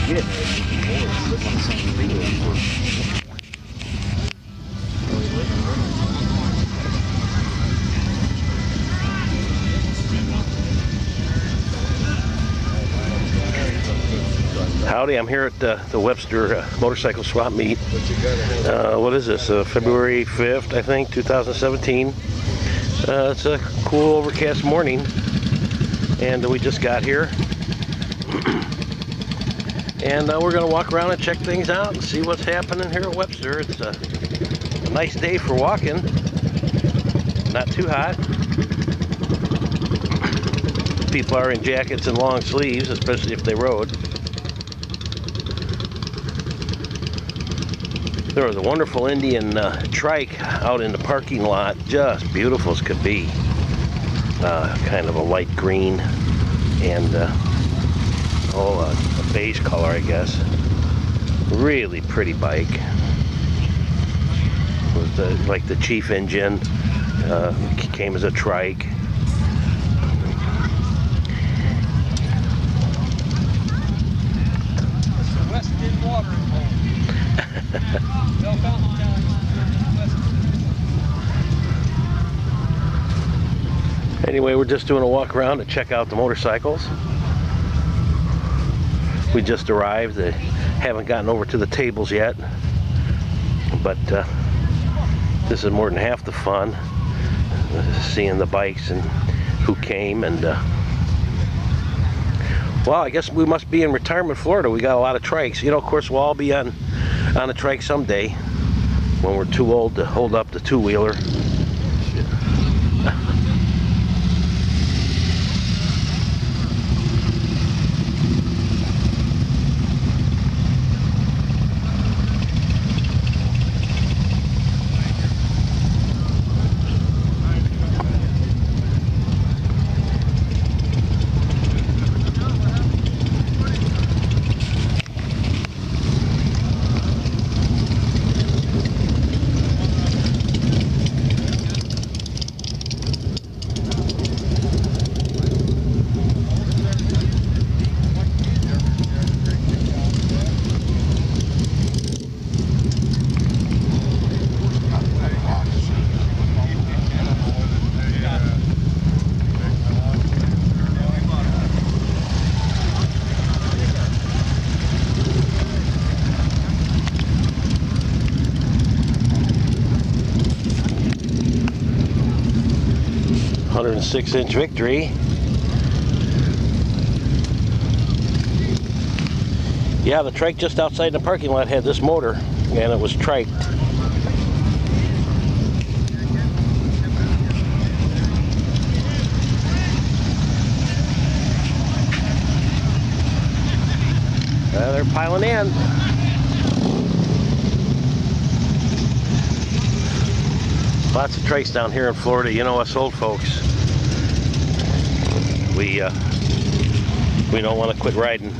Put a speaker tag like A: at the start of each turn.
A: Howdy, I'm here at the Webster motorcycle swap meet. What is this? February 5th, I think, 2017. It's a cool overcast morning, and we just got here. And we're going to walk around and check things out and see what's happening here at Webster. It's a nice day for walking. Not too hot. People are in jackets and long sleeves, especially if they rode. There was a wonderful Indian trike out in the parking lot, just beautiful as could be. Kind of a light green and a beige color, I guess. Really pretty bike. With like the Chief engine, came as a trike. Anyway, we're just doing a walk around to check out the motorcycles. We just arrived. They haven't gotten over to the tables yet, but this is more than half the fun, seeing the bikes and who came. And well, I guess we must be in retirement Florida. We got a lot of trikes. You know, of course, we'll all be on a trike someday when we're too old to hold up the two-wheeler. 106-inch Victory. Yeah, the trike just outside the parking lot had this motor, and it was triked. They're piling in. Lots of trikes down here in Florida. You know, us old folks, we don't want to quit riding.